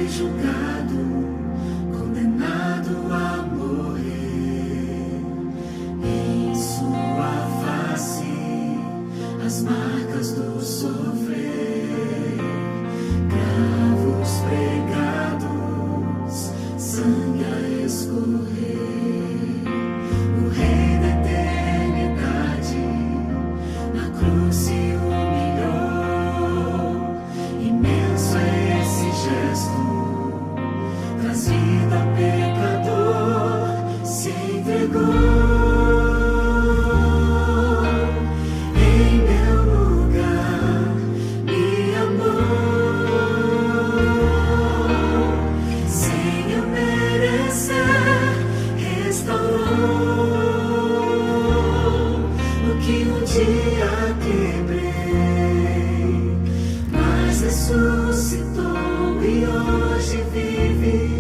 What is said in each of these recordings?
foi julgado, condenado a morrer. Em sua face, as marcas do sofrer, cravos pregados, sangue a escorrer. O Rei da eternidade na cruz se humilhou. Imenso é esse gesto, traz vida ao pecador, se entregou. Em meu lugar me amou, sem eu merecer, restaurou o que um dia quebrei, mas ressuscitou e hoje vive.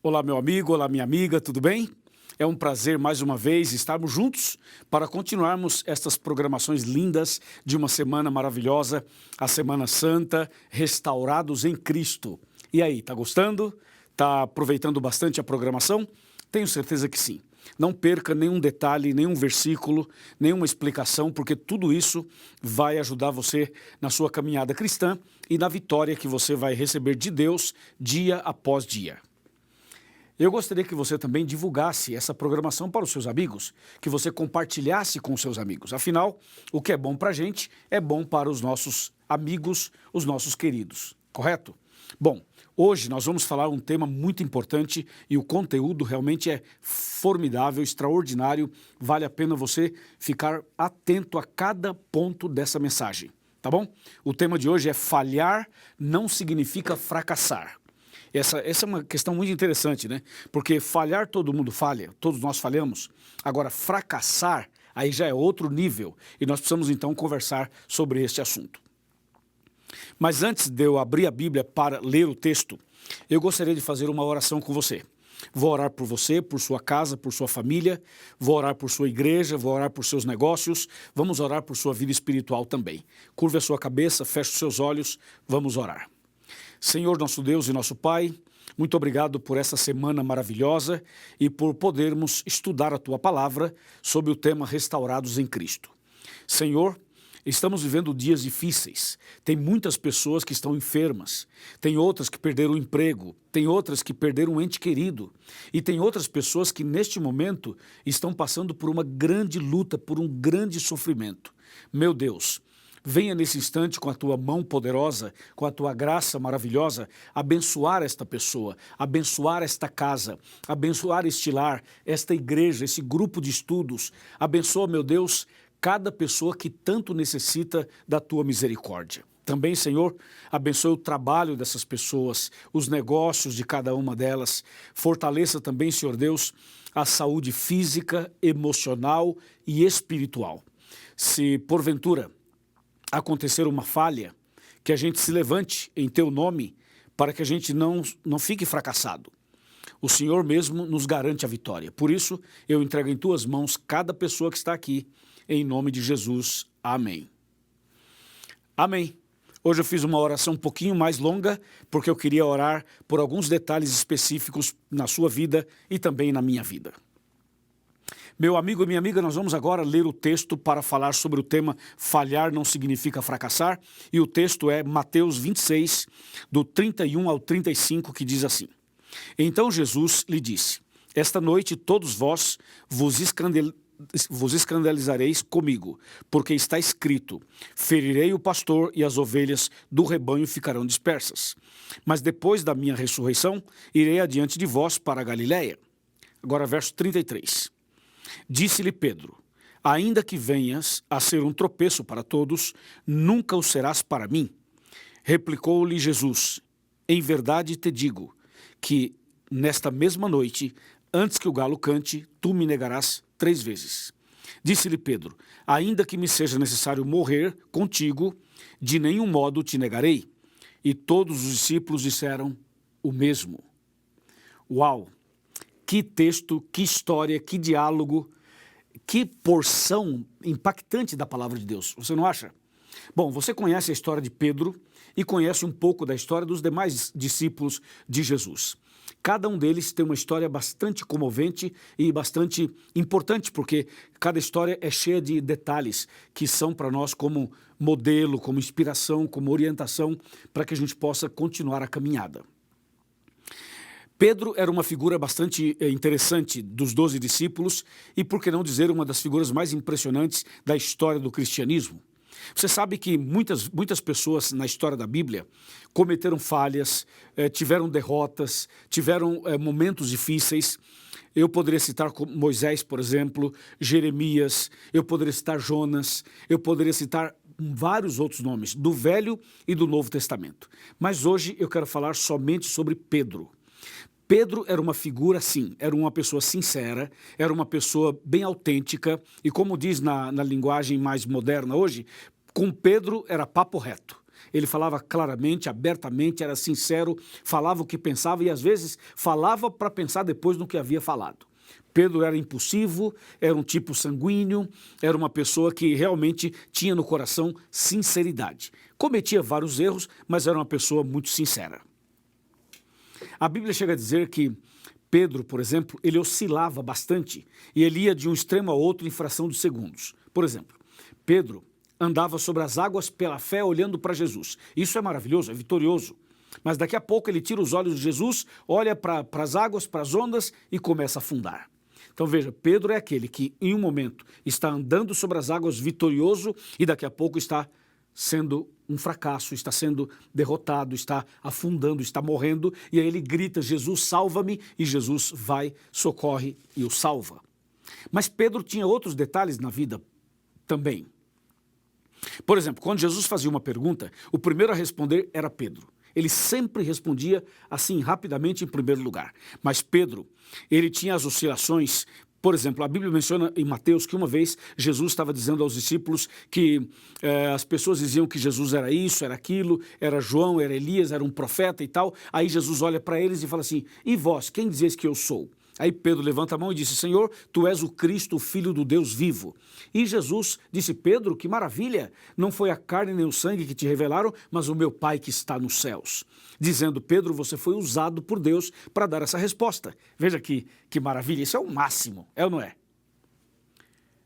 Olá, meu amigo, olá, minha amiga, tudo bem? É um prazer, mais uma vez, estarmos juntos para continuarmos estas programações lindas de uma semana maravilhosa, a Semana Santa, restaurados em Cristo. E aí, tá gostando? Tá aproveitando bastante a programação? Tenho certeza que sim. Não perca nenhum detalhe, nenhum versículo, nenhuma explicação, porque tudo isso vai ajudar você na sua caminhada cristã e na vitória que você vai receber de Deus dia após dia. Eu gostaria que você também divulgasse essa programação para os seus amigos, que você compartilhasse com os seus amigos. Afinal, o que é bom para a gente é bom para os nossos amigos, os nossos queridos, correto? Bom, hoje nós vamos falar um tema muito importante e o conteúdo realmente é formidável, extraordinário. Vale a pena você ficar atento a cada ponto dessa mensagem, tá bom? O tema de hoje é falhar não significa fracassar. Essa é uma questão muito interessante, né? Porque falhar todo mundo falha, todos nós falhamos. Agora, fracassar, aí já é outro nível. E nós precisamos então conversar sobre este assunto. Mas antes de eu abrir a Bíblia para ler o texto, eu gostaria de fazer uma oração com você. Vou orar por você, por sua casa, por sua família, vou orar por sua igreja, vou orar por seus negócios, vamos orar por sua vida espiritual também. Curve a sua cabeça, feche os seus olhos, vamos orar. Senhor, nosso Deus e nosso Pai, muito obrigado por essa semana maravilhosa e por podermos estudar a Tua Palavra sobre o tema Restaurados em Cristo. Senhor, estamos vivendo dias difíceis, tem muitas pessoas que estão enfermas, tem outras que perderam o emprego, tem outras que perderam um ente querido e tem outras pessoas que neste momento estão passando por uma grande luta, por um grande sofrimento. Meu Deus, venha nesse instante com a Tua mão poderosa, com a Tua graça maravilhosa, abençoar esta pessoa, abençoar esta casa, abençoar este lar, esta igreja, esse grupo de estudos. Abençoa, meu Deus, cada pessoa que tanto necessita da Tua misericórdia. Também, Senhor, abençoe o trabalho dessas pessoas, os negócios de cada uma delas. Fortaleça também, Senhor Deus, a saúde física, emocional e espiritual. Se, porventura, acontecer uma falha, que a gente se levante em Teu nome para que a gente não fique fracassado. O Senhor mesmo nos garante a vitória. Por isso, eu entrego em Tuas mãos cada pessoa que está aqui, em nome de Jesus. Amém. Amém. Hoje eu fiz uma oração um pouquinho mais longa, porque eu queria orar por alguns detalhes específicos na sua vida e também na minha vida. Meu amigo e minha amiga, nós vamos agora ler o texto para falar sobre o tema falhar não significa fracassar, e o texto é Mateus 26, do 31 ao 35, que diz assim: Então Jesus lhe disse: Esta noite todos vós vos escandalizareis comigo, porque está escrito: ferirei o pastor e as ovelhas do rebanho ficarão dispersas. Mas depois da minha ressurreição, irei adiante de vós para a Galiléia. Agora verso 33. Disse-lhe Pedro: ainda que venhas a ser um tropeço para todos, nunca o serás para mim. Replicou-lhe Jesus: em verdade te digo, que nesta mesma noite, antes que o galo cante, tu me negarás 3 vezes. Disse-lhe Pedro: ainda que me seja necessário morrer contigo, de nenhum modo te negarei. E todos os discípulos disseram o mesmo. Uau! Que texto, que história, que diálogo, que porção impactante da palavra de Deus. Você não acha? Bom, você conhece a história de Pedro e conhece um pouco da história dos demais discípulos de Jesus. Cada um deles tem uma história bastante comovente e bastante importante, porque cada história é cheia de detalhes que são para nós como modelo, como inspiração, como orientação, para que a gente possa continuar a caminhada. Pedro era uma figura bastante interessante dos 12 discípulos e, por que não dizer, uma das figuras mais impressionantes da história do cristianismo. Você sabe que muitas pessoas na história da Bíblia cometeram falhas, tiveram derrotas, tiveram momentos difíceis. Eu poderia citar Moisés, por exemplo, Jeremias, eu poderia citar Jonas, eu poderia citar vários outros nomes, do Velho e do Novo Testamento. Mas hoje eu quero falar somente sobre Pedro. Pedro era uma figura, sim, era uma pessoa sincera, era uma pessoa bem autêntica e, como diz na linguagem mais moderna hoje, com Pedro era papo reto. Ele falava claramente, abertamente, era sincero, falava o que pensava e às vezes falava para pensar depois no que havia falado. Pedro era impulsivo, era um tipo sanguíneo, era uma pessoa que realmente tinha no coração sinceridade. Cometia vários erros, mas era uma pessoa muito sincera. A Bíblia chega a dizer que Pedro, por exemplo, ele oscilava bastante e ele ia de um extremo ao outro em fração de segundos. Por exemplo, Pedro andava sobre as águas pela fé olhando para Jesus. Isso é maravilhoso, é vitorioso. Mas daqui a pouco ele tira os olhos de Jesus, olha para as águas, para as ondas e começa a afundar. Então veja, Pedro é aquele que em um momento está andando sobre as águas vitorioso e daqui a pouco está sendo um fracasso, está sendo derrotado, está afundando, está morrendo, e aí ele grita: Jesus, salva-me, e Jesus vai, socorre e o salva. Mas Pedro tinha outros detalhes na vida também. Por exemplo, quando Jesus fazia uma pergunta, o primeiro a responder era Pedro. ele sempre respondia assim, rapidamente, em primeiro lugar. Mas Pedro, ele tinha as oscilações. Por exemplo, a Bíblia menciona em Mateus que uma vez Jesus estava dizendo aos discípulos que as pessoas diziam que Jesus era isso, era aquilo, era João, era Elias, era um profeta e tal. Aí Jesus olha para eles e fala assim, e vós, quem dizeis que eu sou? Aí Pedro levanta a mão e disse, Senhor, tu és o Cristo, o Filho do Deus vivo. E Jesus disse, Pedro, que maravilha, não foi a carne nem o sangue que te revelaram, mas o meu Pai que está nos céus. Dizendo, Pedro, você foi usado por Deus para dar essa resposta. Veja que maravilha, isso é o máximo, é ou não é?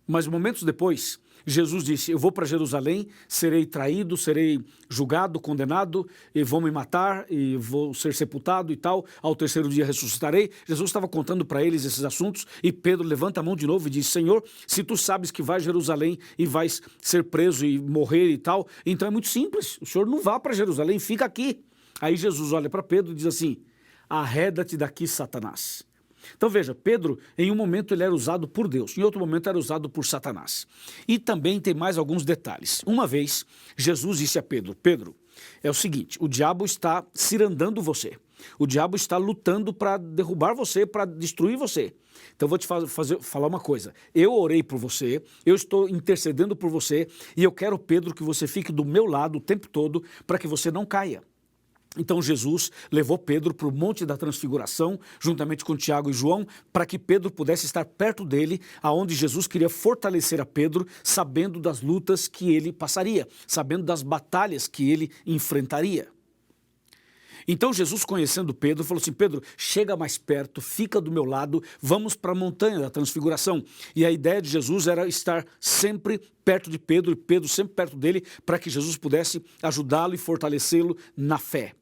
Mas momentos depois, Jesus disse, eu vou para Jerusalém, serei traído, serei julgado, condenado, e vão me matar, e vou ser sepultado e tal, ao terceiro dia ressuscitarei. Jesus estava contando para eles esses assuntos, e Pedro levanta a mão de novo e diz, Senhor, se tu sabes que vais a Jerusalém e vais ser preso e morrer e tal, então é muito simples, o Senhor não vá para Jerusalém, fica aqui. Aí Jesus olha para Pedro e diz assim, arreda-te daqui, Satanás. Então veja, Pedro, em um momento ele era usado por Deus, em outro momento era usado por Satanás. E também tem mais alguns detalhes. Uma vez, Jesus disse a Pedro, Pedro, é o seguinte, o diabo está cirandando você. O diabo está lutando para derrubar você, para destruir você. Então eu vou te falar uma coisa, eu orei por você, eu estou intercedendo por você, e eu quero, Pedro, que você fique do meu lado o tempo todo para que você não caia. Então Jesus levou Pedro para o Monte da Transfiguração, juntamente com Tiago e João, para que Pedro pudesse estar perto dele, aonde Jesus queria fortalecer a Pedro, sabendo das lutas que ele passaria, sabendo das batalhas que ele enfrentaria. Então Jesus, conhecendo Pedro, falou assim, Pedro, chega mais perto, fica do meu lado, vamos para a montanha da transfiguração. E a ideia de Jesus era estar sempre perto de Pedro, e Pedro sempre perto dele, para que Jesus pudesse ajudá-lo e fortalecê-lo na fé.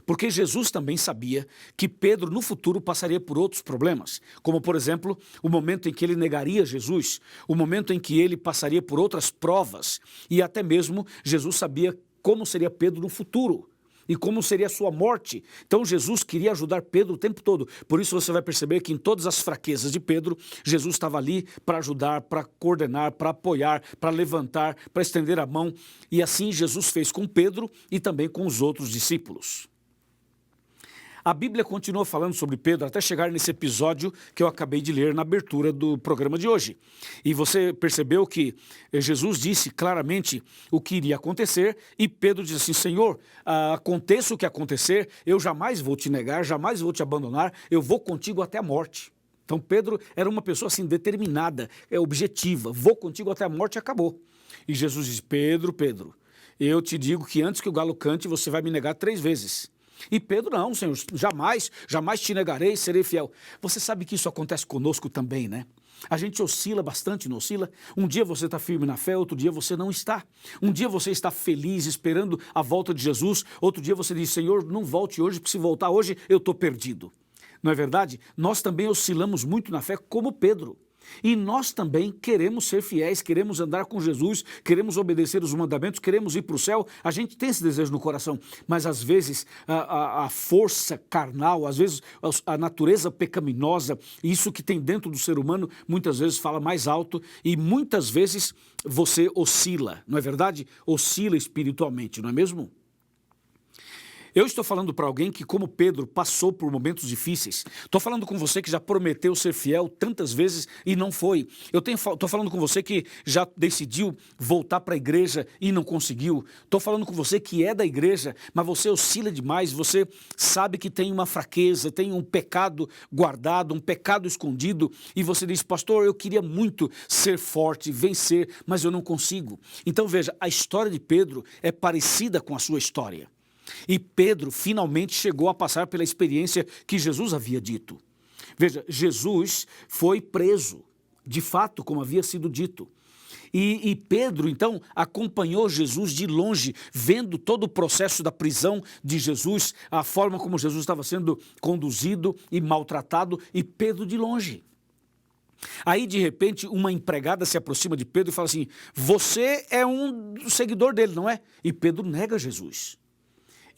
Porque Jesus também sabia que Pedro no futuro passaria por outros problemas, como por exemplo, o momento em que ele negaria Jesus, o momento em que ele passaria por outras provas, e até mesmo Jesus sabia como seria Pedro no futuro. E como seria a sua morte. Então Jesus queria ajudar Pedro o tempo todo. Por isso você vai perceber que em todas as fraquezas de Pedro, Jesus estava ali para ajudar, para coordenar, para apoiar, para levantar, para estender a mão. E assim Jesus fez com Pedro e também com os outros discípulos. A Bíblia continua falando sobre Pedro até chegar nesse episódio que eu acabei de ler na abertura do programa de hoje. E você percebeu que Jesus disse claramente o que iria acontecer e Pedro diz assim, Senhor, aconteça o que acontecer, eu jamais vou te negar, jamais vou te abandonar, eu vou contigo até a morte. Então Pedro era uma pessoa assim determinada, objetiva, vou contigo até a morte e acabou. E Jesus diz, Pedro, eu te digo que antes que o galo cante você vai me negar 3 vezes. E Pedro, não, Senhor, jamais te negarei, serei fiel. Você sabe que isso acontece conosco também, né? A gente oscila bastante, não oscila? Um dia você está firme na fé, outro dia você não está. Um dia você está feliz, esperando a volta de Jesus, outro dia você diz, Senhor, não volte hoje, porque se voltar hoje eu estou perdido. Não é verdade? Nós também oscilamos muito na fé como Pedro. E nós também queremos ser fiéis, queremos andar com Jesus, queremos obedecer os mandamentos, queremos ir para o céu. A gente tem esse desejo no coração, mas às vezes a força carnal, às vezes a natureza pecaminosa, isso que tem dentro do ser humano, muitas vezes fala mais alto e muitas vezes você oscila, não é verdade? Oscila espiritualmente, não é mesmo? Eu estou falando para alguém que, como Pedro, passou por momentos difíceis. Estou falando com você que já prometeu ser fiel tantas vezes e não foi. Estou falando com você que já decidiu voltar para a igreja e não conseguiu. Estou falando com você que é da igreja, mas você oscila demais, você sabe que tem uma fraqueza, tem um pecado guardado, um pecado escondido, e você diz, pastor, eu queria muito ser forte, vencer, mas eu não consigo. Então veja, a história de Pedro é parecida com a sua história. E Pedro finalmente chegou a passar pela experiência que Jesus havia dito. Veja, Jesus foi preso, de fato, como havia sido dito. E Pedro, então, acompanhou Jesus de longe, vendo todo o processo da prisão de Jesus, a forma como Jesus estava sendo conduzido e maltratado, e Pedro de longe. Aí, de repente, uma empregada se aproxima de Pedro e fala assim, você é um seguidor dele, não é? E Pedro nega Jesus.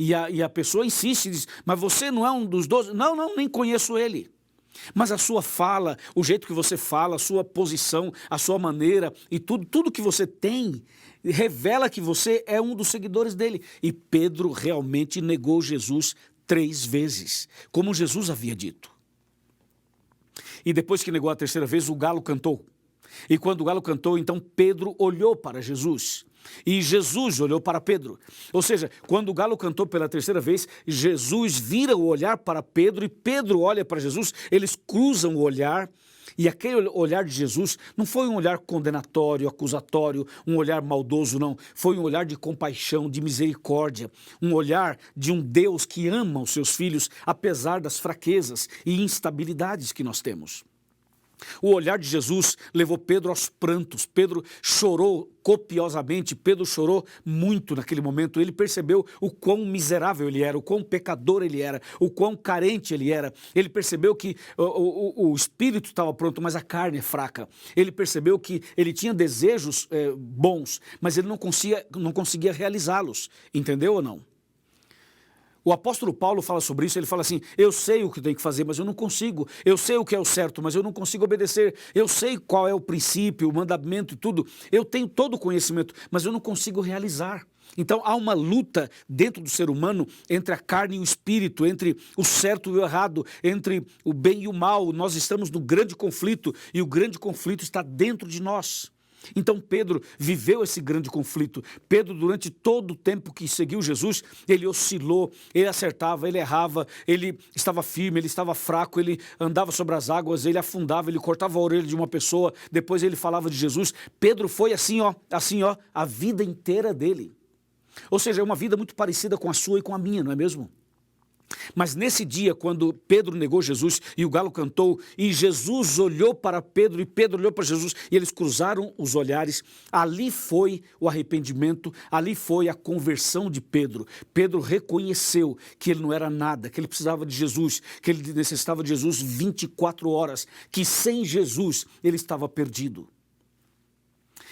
E a pessoa insiste e diz, mas você não é um dos 12? Não, nem conheço ele. Mas a sua fala, o jeito que você fala, a sua posição, a sua maneira e tudo que você tem, revela que você é um dos seguidores dele. E Pedro realmente negou Jesus 3 vezes, como Jesus havia dito. E depois que negou a 3ª vez, o galo cantou. E quando o galo cantou, então Pedro olhou para Jesus. E Jesus olhou para Pedro. Ou seja, quando o galo cantou pela 3ª vez, Jesus vira o olhar para Pedro e Pedro olha para Jesus, eles cruzam o olhar. E aquele olhar de Jesus não foi um olhar condenatório, acusatório, um olhar maldoso, não. Foi um olhar de compaixão, de misericórdia, um olhar de um Deus que ama os seus filhos, apesar das fraquezas e instabilidades que nós temos. O olhar de Jesus levou Pedro aos prantos. Pedro chorou copiosamente, Pedro chorou muito naquele momento. Ele percebeu o quão miserável ele era, o quão pecador ele era, o quão carente ele era. Ele percebeu que o espírito estava pronto, mas a carne é fraca. Ele percebeu que ele tinha desejos bons, mas ele não conseguia realizá-los. Entendeu ou não? O apóstolo Paulo fala sobre isso, ele fala assim, eu sei o que tenho que fazer, mas eu não consigo. Eu sei o que é o certo, mas eu não consigo obedecer. Eu sei qual é o princípio, o mandamento e tudo. Eu tenho todo o conhecimento, mas eu não consigo realizar. Então há uma luta dentro do ser humano entre a carne e o espírito, entre o certo e o errado, entre o bem e o mal. Nós estamos no grande conflito e o grande conflito está dentro de nós. Então Pedro viveu esse grande conflito. Pedro, durante todo o tempo que seguiu Jesus, ele oscilou, ele acertava, ele errava, ele estava firme, ele estava fraco, ele andava sobre as águas, ele afundava, ele cortava a orelha de uma pessoa, depois ele falava de Jesus. Pedro foi assim, a vida inteira dele. Ou seja, é uma vida muito parecida com a sua e com a minha, não é mesmo? Mas nesse dia, quando Pedro negou Jesus e o galo cantou, e Jesus olhou para Pedro e Pedro olhou para Jesus, e eles cruzaram os olhares, ali foi o arrependimento, ali foi a conversão de Pedro. Pedro reconheceu que ele não era nada, que ele precisava de Jesus, que ele necessitava de Jesus 24 horas, que sem Jesus ele estava perdido.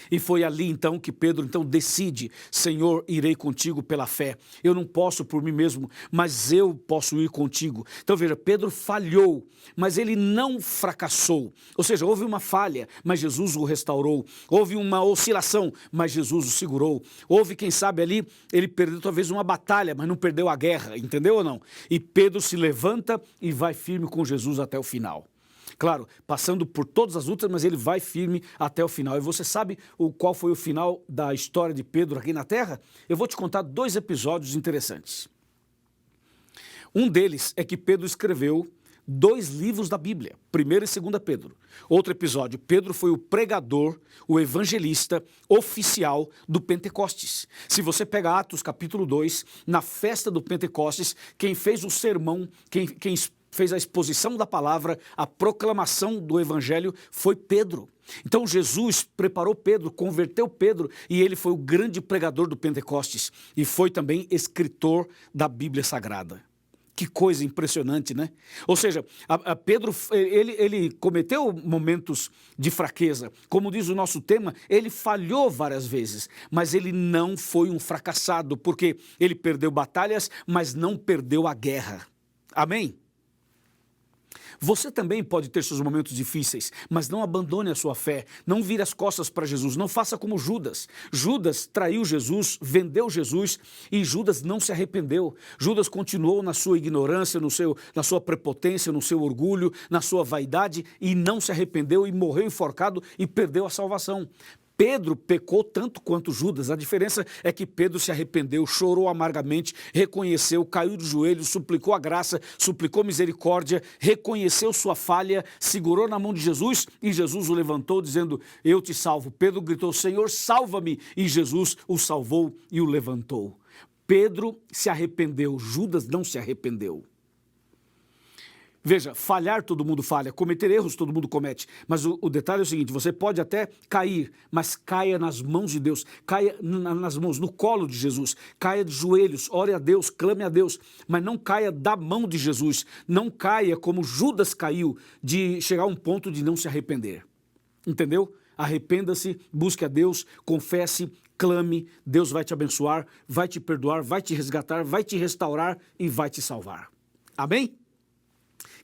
E foi ali então que Pedro decide, Senhor, irei contigo pela fé. Eu não posso por mim mesmo, mas eu posso ir contigo. Então veja, Pedro falhou, mas ele não fracassou. Ou seja, houve uma falha, mas Jesus o restaurou. Houve uma oscilação, mas Jesus o segurou. Houve, quem sabe ali, ele perdeu talvez uma batalha, mas não perdeu a guerra, entendeu ou não? E Pedro se levanta e vai firme com Jesus até o final. Claro, passando por todas as lutas, mas ele vai firme até o final. E você sabe qual foi o final da história de Pedro aqui na Terra? Eu vou te contar 2 episódios interessantes. Um deles é que Pedro escreveu 2 livros da Bíblia, 1º e 2º Pedro. Outro episódio, Pedro foi o pregador, o evangelista oficial do Pentecostes. Se você pega Atos capítulo 2, na festa do Pentecostes, quem fez o sermão, quem fez a exposição da palavra, a proclamação do evangelho foi Pedro. Então Jesus preparou Pedro, converteu Pedro e ele foi o grande pregador do Pentecostes e foi também escritor da Bíblia Sagrada. Que coisa impressionante, né? Ou seja, Pedro, ele cometeu momentos de fraqueza. Como diz o nosso tema, ele falhou várias vezes, mas ele não foi um fracassado, porque ele perdeu batalhas, mas não perdeu a guerra. Amém? Você também pode ter seus momentos difíceis, mas não abandone a sua fé, não vire as costas para Jesus, não faça como Judas. Judas traiu Jesus, vendeu Jesus e Judas não se arrependeu. Judas continuou na sua ignorância, na sua prepotência, no seu orgulho, na sua vaidade e não se arrependeu e morreu enforcado e perdeu a salvação. Pedro pecou tanto quanto Judas, a diferença é que Pedro se arrependeu, chorou amargamente, reconheceu, caiu de joelhos, suplicou a graça, suplicou misericórdia, reconheceu sua falha, segurou na mão de Jesus e Jesus o levantou dizendo, eu te salvo. Pedro gritou, Senhor, salva-me, e Jesus o salvou e o levantou. Pedro se arrependeu, Judas não se arrependeu. Veja, falhar todo mundo falha, cometer erros todo mundo comete, mas o detalhe é o seguinte, você pode até cair, mas caia nas mãos de Deus, caia nas mãos, no colo de Jesus, caia de joelhos, ore a Deus, clame a Deus, mas não caia da mão de Jesus, não caia como Judas caiu, de chegar a um ponto de não se arrepender, entendeu? Arrependa-se, busque a Deus, confesse, clame, Deus vai te abençoar, vai te perdoar, vai te resgatar, vai te restaurar e vai te salvar. Amém?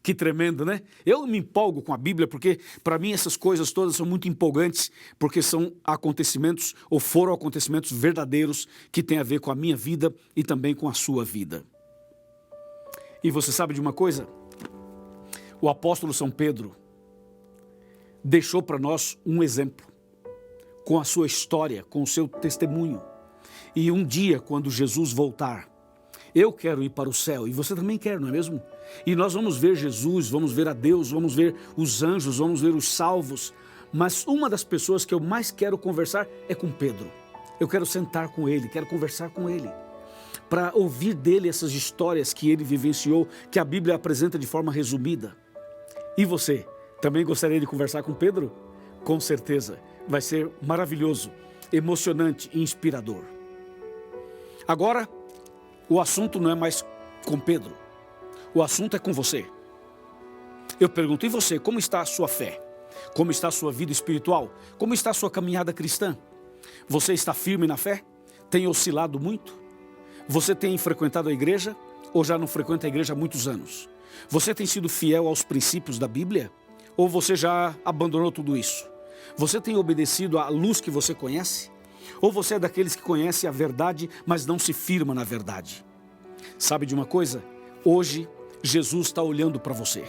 Que tremendo, né? Eu me empolgo com a Bíblia porque, para mim, essas coisas todas são muito empolgantes, porque são acontecimentos, ou foram acontecimentos verdadeiros, que têm a ver com a minha vida e também com a sua vida. E você sabe de uma coisa? O apóstolo São Pedro deixou para nós um exemplo, com a sua história, com o seu testemunho. E um dia, quando Jesus voltar, eu quero ir para o céu, e você também quer, não é mesmo? E nós vamos ver Jesus, vamos ver a Deus, vamos ver os anjos, vamos ver os salvos. Mas uma das pessoas que eu mais quero conversar é com Pedro. Eu quero sentar com ele, quero conversar com ele, para ouvir dele essas histórias que ele vivenciou, que a Bíblia apresenta de forma resumida. E você, também gostaria de conversar com Pedro? Com certeza, vai ser maravilhoso, emocionante e inspirador. Agora, o assunto não é mais com Pedro, o assunto é com você. Eu pergunto, e você, como está a sua fé? Como está a sua vida espiritual? Como está a sua caminhada cristã? Você está firme na fé? Tem oscilado muito? Você tem frequentado a igreja ou já não frequenta a igreja há muitos anos? Você tem sido fiel aos princípios da Bíblia? Ou você já abandonou tudo isso? Você tem obedecido à luz que você conhece? Ou você é daqueles que conhecem a verdade, mas não se firma na verdade? Sabe de uma coisa? Hoje, Jesus está olhando para você.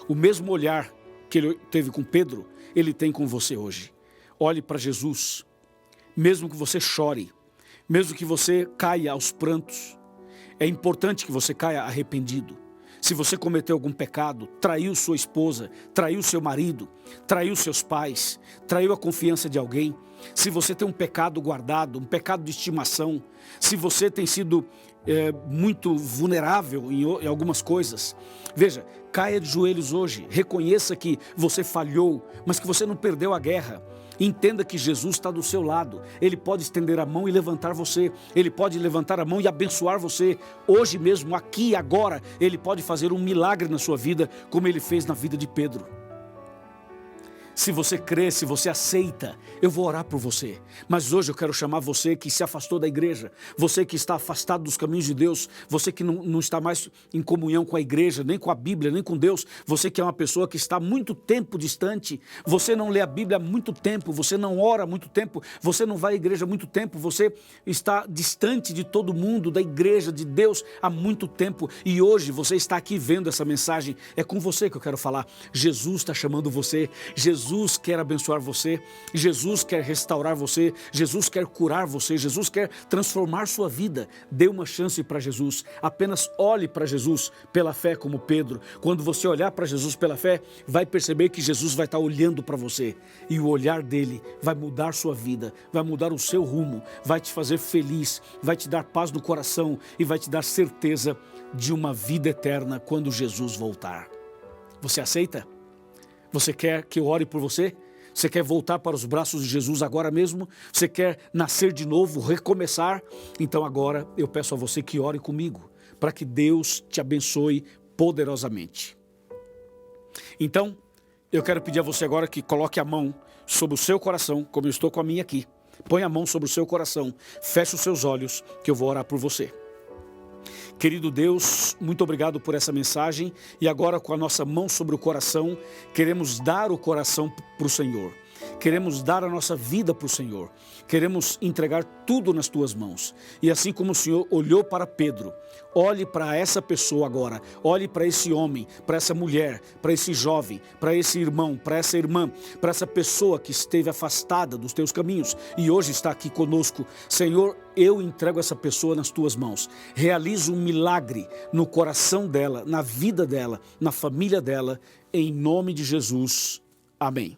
O mesmo olhar que ele teve com Pedro, ele tem com você hoje. Olhe para Jesus. Mesmo que você chore, mesmo que você caia aos prantos, é importante que você caia arrependido. Se você cometeu algum pecado, traiu sua esposa, traiu seu marido, traiu seus pais, traiu a confiança de alguém, se você tem um pecado guardado, um pecado de estimação, se você tem sido muito vulnerável em algumas coisas, veja, caia de joelhos hoje, reconheça que você falhou, mas que você não perdeu a guerra. Entenda que Jesus está do seu lado. Ele pode estender a mão e levantar você. Ele pode levantar a mão e abençoar você. Hoje mesmo, aqui e agora, Ele pode fazer um milagre na sua vida, como Ele fez na vida de Pedro. Se você crê, se você aceita, eu vou orar por você. Mas hoje eu quero chamar você que se afastou da igreja, você que está afastado dos caminhos de Deus, você que não está mais em comunhão com a igreja, nem com a Bíblia, nem com Deus, você que é uma pessoa que está há muito tempo distante, você não lê a Bíblia há muito tempo, você não ora há muito tempo, você não vai à igreja há muito tempo, você está distante de todo mundo, da igreja, de Deus há muito tempo, e hoje você está aqui vendo essa mensagem, é com você que eu quero falar. Jesus está chamando você, Jesus quer abençoar você, Jesus quer restaurar você, Jesus quer curar você, Jesus quer transformar sua vida. Dê uma chance para Jesus, apenas olhe para Jesus pela fé como Pedro. Quando você olhar para Jesus pela fé, vai perceber que Jesus vai estar olhando para você e o olhar dele vai mudar sua vida, vai mudar o seu rumo, vai te fazer feliz, vai te dar paz no coração e vai te dar certeza de uma vida eterna quando Jesus voltar. Você aceita? Você quer que eu ore por você? Você quer voltar para os braços de Jesus agora mesmo? Você quer nascer de novo, recomeçar? Então agora eu peço a você que ore comigo, para que Deus te abençoe poderosamente. Então, eu quero pedir a você agora que coloque a mão sobre o seu coração, como eu estou com a minha aqui. Põe a mão sobre o seu coração, feche os seus olhos, que eu vou orar por você. Querido Deus, muito obrigado por essa mensagem e agora com a nossa mão sobre o coração, queremos dar o coração para o Senhor. Queremos dar a nossa vida para o Senhor. Queremos entregar tudo nas tuas mãos. E assim como o Senhor olhou para Pedro, olhe para essa pessoa agora. Olhe para esse homem, para essa mulher, para esse jovem, para esse irmão, para essa irmã, para essa pessoa que esteve afastada dos teus caminhos e hoje está aqui conosco. Senhor, eu entrego essa pessoa nas tuas mãos. Realiza um milagre no coração dela, na vida dela, na família dela. Em nome de Jesus. Amém.